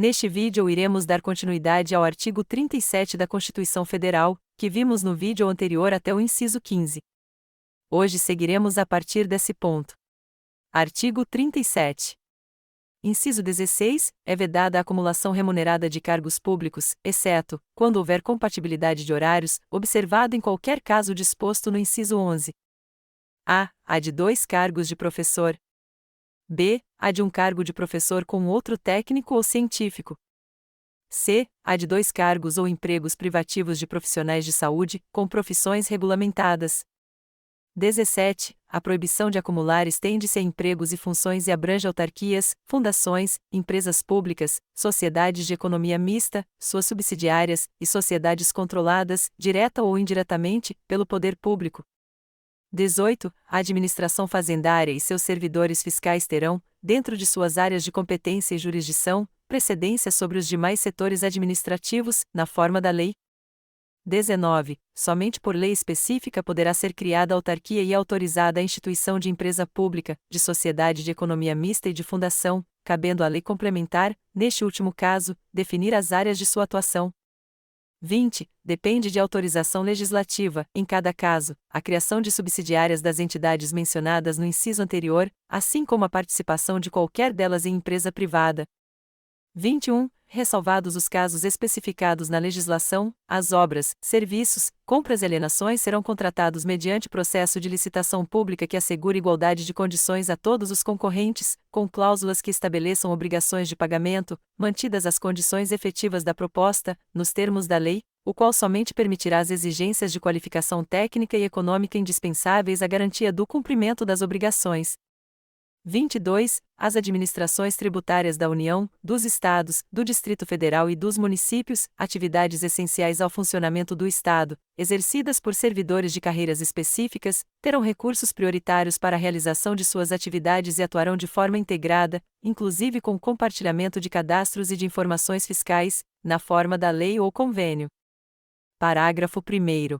Neste vídeo iremos dar continuidade ao artigo 37 da Constituição Federal, que vimos no vídeo anterior até o inciso 15. Hoje seguiremos a partir desse ponto. Artigo 37. Inciso 16. É vedada a acumulação remunerada de cargos públicos, exceto, quando houver compatibilidade de horários, observado em qualquer caso disposto no inciso 11. A de 2 cargos de professor. B. A de um cargo de professor com outro técnico ou científico. C. A de 2 cargos ou empregos privativos de profissionais de saúde, com profissões regulamentadas. 17. A proibição de acumular estende-se a empregos e funções e abrange autarquias, fundações, empresas públicas, sociedades de economia mista, suas subsidiárias, e sociedades controladas, direta ou indiretamente, pelo poder público. 18. A administração fazendária e seus servidores fiscais terão, dentro de suas áreas de competência e jurisdição, precedência sobre os demais setores administrativos, na forma da lei. 19. Somente por lei específica poderá ser criada autarquia e autorizada a instituição de empresa pública, de sociedade de economia mista e de fundação, cabendo à lei complementar, neste último caso, definir as áreas de sua atuação. 20. Depende de autorização legislativa, em cada caso, a criação de subsidiárias das entidades mencionadas no inciso anterior, assim como a participação de qualquer delas em empresa privada. 21. Ressalvados os casos especificados na legislação, as obras, serviços, compras e alienações serão contratados mediante processo de licitação pública que assegure igualdade de condições a todos os concorrentes, com cláusulas que estabeleçam obrigações de pagamento, mantidas as condições efetivas da proposta, nos termos da lei, o qual somente permitirá as exigências de qualificação técnica e econômica indispensáveis à garantia do cumprimento das obrigações. 22. As administrações tributárias da União, dos Estados, do Distrito Federal e dos municípios, atividades essenciais ao funcionamento do Estado, exercidas por servidores de carreiras específicas, terão recursos prioritários para a realização de suas atividades e atuarão de forma integrada, inclusive com compartilhamento de cadastros e de informações fiscais, na forma da lei ou convênio. Parágrafo 1º.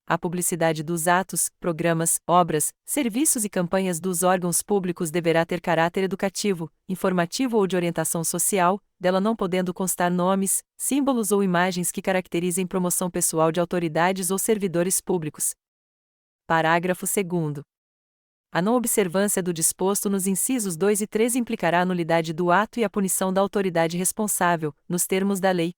A publicidade dos atos, programas, obras, serviços e campanhas dos órgãos públicos deverá ter caráter educativo, informativo ou de orientação social, dela não podendo constar nomes, símbolos ou imagens que caracterizem promoção pessoal de autoridades ou servidores públicos. Parágrafo 2º. A não observância do disposto nos incisos 2 e 3 implicará a nulidade do ato e a punição da autoridade responsável, nos termos da lei.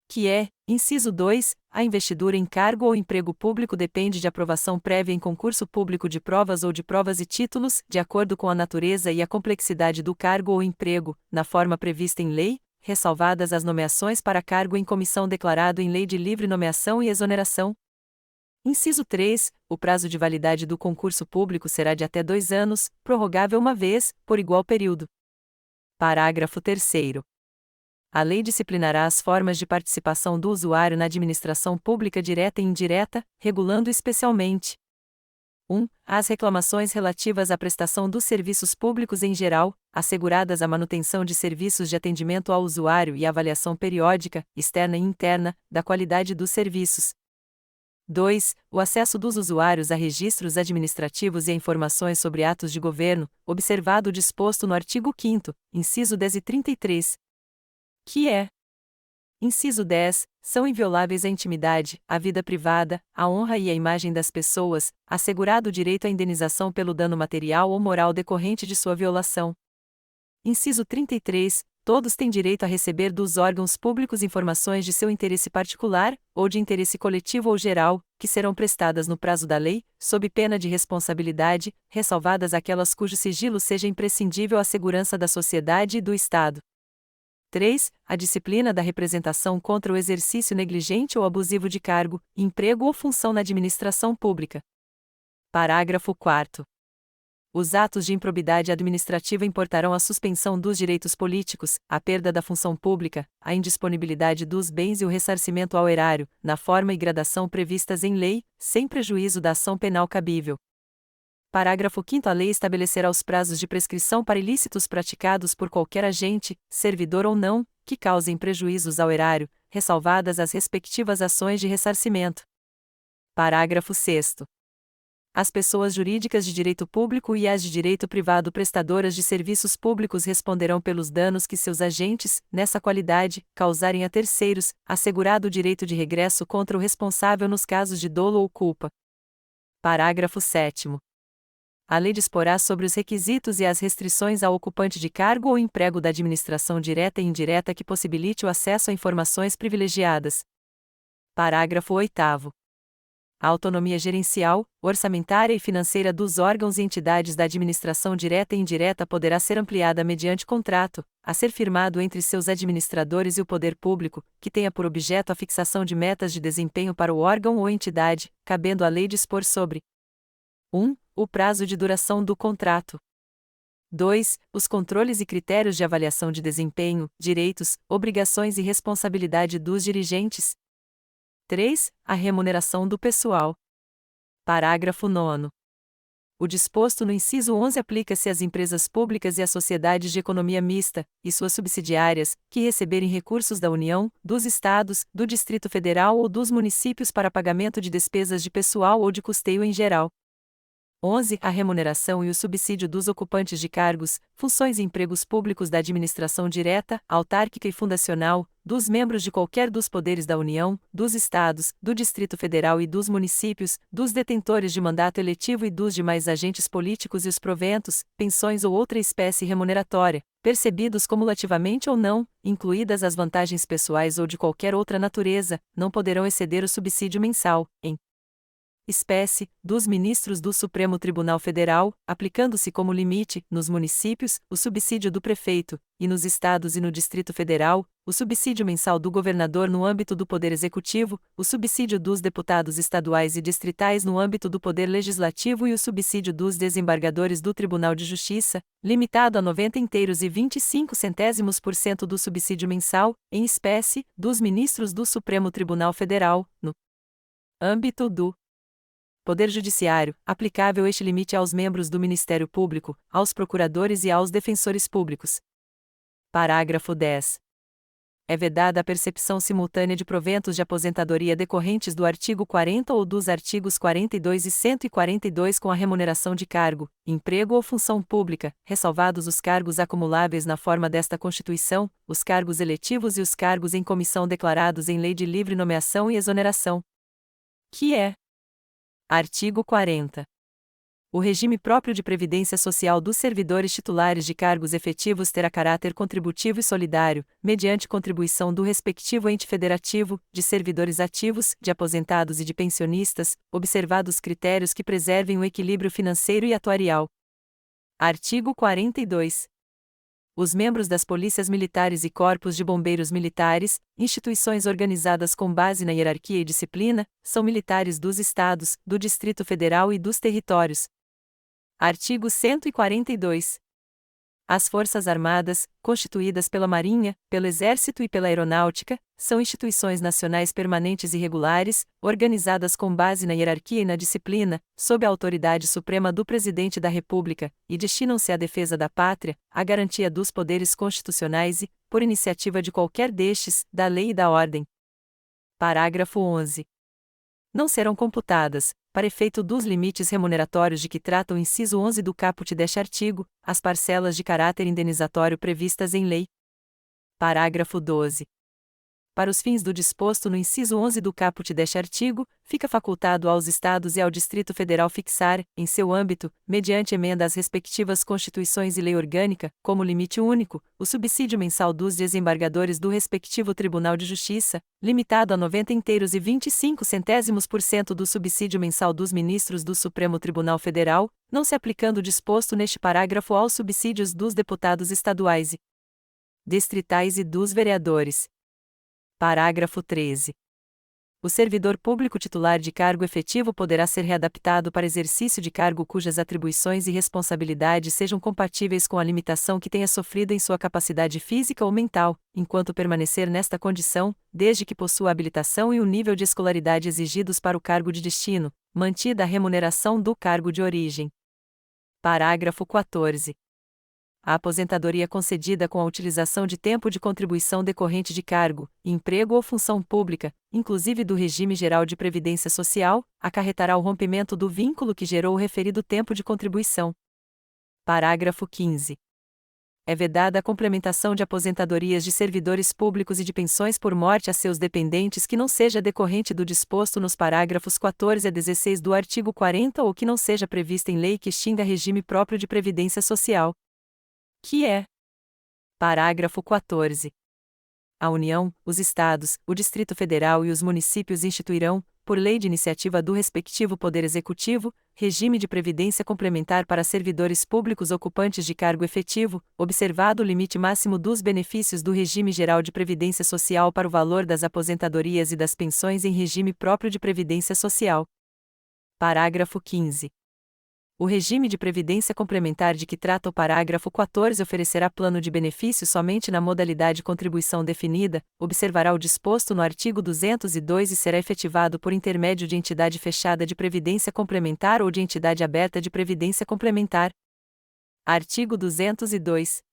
Que é, inciso 2, a investidura em cargo ou emprego público depende de aprovação prévia em concurso público de provas ou de provas e títulos, de acordo com a natureza e a complexidade do cargo ou emprego, na forma prevista em lei, ressalvadas as nomeações para cargo em comissão declarado em lei de livre nomeação e exoneração. Inciso 3, o prazo de validade do concurso público será de até 2 anos, prorrogável uma vez, por igual período. Parágrafo 3º. A lei disciplinará as formas de participação do usuário na administração pública direta e indireta, regulando especialmente: 1. As reclamações relativas à prestação dos serviços públicos em geral, asseguradas a manutenção de serviços de atendimento ao usuário e a avaliação periódica, externa e interna, da qualidade dos serviços. 2. O acesso dos usuários a registros administrativos e a informações sobre atos de governo, observado o disposto no artigo 5º, inciso 10 e 33. Que é: inciso 10, são invioláveis a intimidade, a vida privada, a honra e a imagem das pessoas, assegurado o direito à indenização pelo dano material ou moral decorrente de sua violação. Inciso 33, todos têm direito a receber dos órgãos públicos informações de seu interesse particular, ou de interesse coletivo ou geral, que serão prestadas no prazo da lei, sob pena de responsabilidade, ressalvadas aquelas cujo sigilo seja imprescindível à segurança da sociedade e do Estado. 3. A disciplina da representação contra o exercício negligente ou abusivo de cargo, emprego ou função na administração pública. Parágrafo 4º. Os atos de improbidade administrativa importarão a suspensão dos direitos políticos, a perda da função pública, a indisponibilidade dos bens e o ressarcimento ao erário, na forma e gradação previstas em lei, sem prejuízo da ação penal cabível. Parágrafo 5º. A lei estabelecerá os prazos de prescrição para ilícitos praticados por qualquer agente, servidor ou não, que causem prejuízos ao erário, ressalvadas as respectivas ações de ressarcimento. Parágrafo 6º. As pessoas jurídicas de direito público e as de direito privado prestadoras de serviços públicos responderão pelos danos que seus agentes, nessa qualidade, causarem a terceiros, assegurado o direito de regresso contra o responsável nos casos de dolo ou culpa. Parágrafo 7º. A lei disporá sobre os requisitos e as restrições ao ocupante de cargo ou emprego da administração direta e indireta que possibilite o acesso a informações privilegiadas. Parágrafo 8º. A autonomia gerencial, orçamentária e financeira dos órgãos e entidades da administração direta e indireta poderá ser ampliada mediante contrato, a ser firmado entre seus administradores e o poder público, que tenha por objeto a fixação de metas de desempenho para o órgão ou entidade, cabendo à lei dispor sobre: 1. O prazo de duração do contrato. 2. Os controles e critérios de avaliação de desempenho, direitos, obrigações e responsabilidade dos dirigentes. 3. A remuneração do pessoal. Parágrafo 9º. O disposto no inciso 11 aplica-se às empresas públicas e às sociedades de economia mista, e suas subsidiárias, que receberem recursos da União, dos Estados, do Distrito Federal ou dos municípios para pagamento de despesas de pessoal ou de custeio em geral. 11. A remuneração e o subsídio dos ocupantes de cargos, funções e empregos públicos da administração direta, autárquica e fundacional, dos membros de qualquer dos poderes da União, dos Estados, do Distrito Federal e dos municípios, dos detentores de mandato eletivo e dos demais agentes políticos e os proventos, pensões ou outra espécie remuneratória, percebidos cumulativamente ou não, incluídas as vantagens pessoais ou de qualquer outra natureza, não poderão exceder o subsídio mensal, em espécie, dos ministros do Supremo Tribunal Federal, aplicando-se como limite, nos municípios, o subsídio do prefeito, e nos estados e no Distrito Federal, o subsídio mensal do governador no âmbito do Poder Executivo, o subsídio dos deputados estaduais e distritais no âmbito do Poder Legislativo e o subsídio dos desembargadores do Tribunal de Justiça, limitado a 90,25% do subsídio mensal, em espécie, dos ministros do Supremo Tribunal Federal, no âmbito do Poder Judiciário, aplicável este limite aos membros do Ministério Público, aos procuradores e aos defensores públicos. Parágrafo 10. É vedada a percepção simultânea de proventos de aposentadoria decorrentes do artigo 40 ou dos artigos 42 e 142 com a remuneração de cargo, emprego ou função pública, ressalvados os cargos acumuláveis na forma desta Constituição, os cargos eletivos e os cargos em comissão declarados em lei de livre nomeação e exoneração. Que é: Artigo 40. O regime próprio de previdência social dos servidores titulares de cargos efetivos terá caráter contributivo e solidário, mediante contribuição do respectivo ente federativo, de servidores ativos, de aposentados e de pensionistas, observados critérios que preservem o equilíbrio financeiro e atuarial. Artigo 42. Os membros das polícias militares e corpos de bombeiros militares, instituições organizadas com base na hierarquia e disciplina, são militares dos Estados, do Distrito Federal e dos territórios. Artigo 142. As Forças Armadas, constituídas pela Marinha, pelo Exército e pela Aeronáutica, são instituições nacionais permanentes e regulares, organizadas com base na hierarquia e na disciplina, sob a autoridade suprema do Presidente da República, e destinam-se à defesa da pátria, à garantia dos poderes constitucionais e, por iniciativa de qualquer destes, da lei e da ordem. Parágrafo 11. Não serão computadas, para efeito dos limites remuneratórios de que trata o inciso 11 do caput deste artigo, as parcelas de caráter indenizatório previstas em lei. Parágrafo 12. Para os fins do disposto no inciso 11 do caput deste artigo, fica facultado aos Estados e ao Distrito Federal fixar, em seu âmbito, mediante emenda às respectivas Constituições e lei orgânica, como limite único, o subsídio mensal dos desembargadores do respectivo Tribunal de Justiça, limitado a 90,25% do subsídio mensal dos ministros do Supremo Tribunal Federal, não se aplicando o disposto neste parágrafo aos subsídios dos deputados estaduais e distritais e dos vereadores. Parágrafo 13. O servidor público titular de cargo efetivo poderá ser readaptado para exercício de cargo cujas atribuições e responsabilidades sejam compatíveis com a limitação que tenha sofrido em sua capacidade física ou mental, enquanto permanecer nesta condição, desde que possua a habilitação e o nível de escolaridade exigidos para o cargo de destino, mantida a remuneração do cargo de origem. Parágrafo 14. A aposentadoria concedida com a utilização de tempo de contribuição decorrente de cargo, emprego ou função pública, inclusive do regime geral de previdência social, acarretará o rompimento do vínculo que gerou o referido tempo de contribuição. Parágrafo 15. É vedada a complementação de aposentadorias de servidores públicos e de pensões por morte a seus dependentes que não seja decorrente do disposto nos parágrafos 14 a 16 do artigo 40 ou que não seja prevista em lei que extinga regime próprio de previdência social. Que é. Parágrafo 14. A União, os Estados, o Distrito Federal e os municípios instituirão, por lei de iniciativa do respectivo Poder Executivo, regime de previdência complementar para servidores públicos ocupantes de cargo efetivo, observado o limite máximo dos benefícios do regime geral de previdência social para o valor das aposentadorias e das pensões em regime próprio de previdência social. Parágrafo 15. O regime de previdência complementar de que trata o parágrafo 14 oferecerá plano de benefício somente na modalidade contribuição definida, observará o disposto no artigo 202 e será efetivado por intermédio de entidade fechada de previdência complementar ou de entidade aberta de previdência complementar. Artigo 202.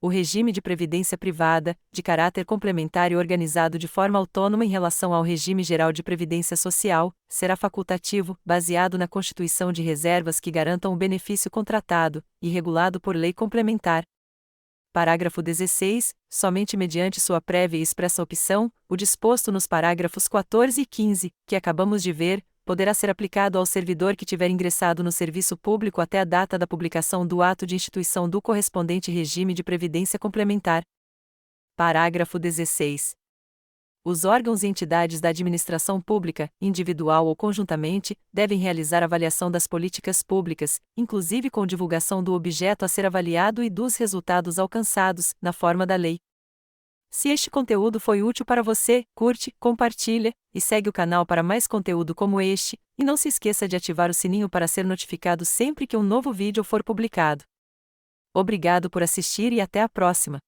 O regime de previdência privada, de caráter complementar e organizado de forma autônoma em relação ao regime geral de previdência social, será facultativo, baseado na constituição de reservas que garantam o benefício contratado, e regulado por lei complementar. Parágrafo 16. Somente mediante sua prévia e expressa opção, o disposto nos parágrafos 14 e 15, que acabamos de ver, poderá ser aplicado ao servidor que tiver ingressado no serviço público até a data da publicação do ato de instituição do correspondente regime de previdência complementar. Parágrafo 16. Os órgãos e entidades da administração pública, individual ou conjuntamente, devem realizar avaliação das políticas públicas, inclusive com divulgação do objeto a ser avaliado e dos resultados alcançados, na forma da lei. Se este conteúdo foi útil para você, curte, compartilha e segue o canal para mais conteúdo como este, e não se esqueça de ativar o sininho para ser notificado sempre que um novo vídeo for publicado. Obrigado por assistir e até a próxima.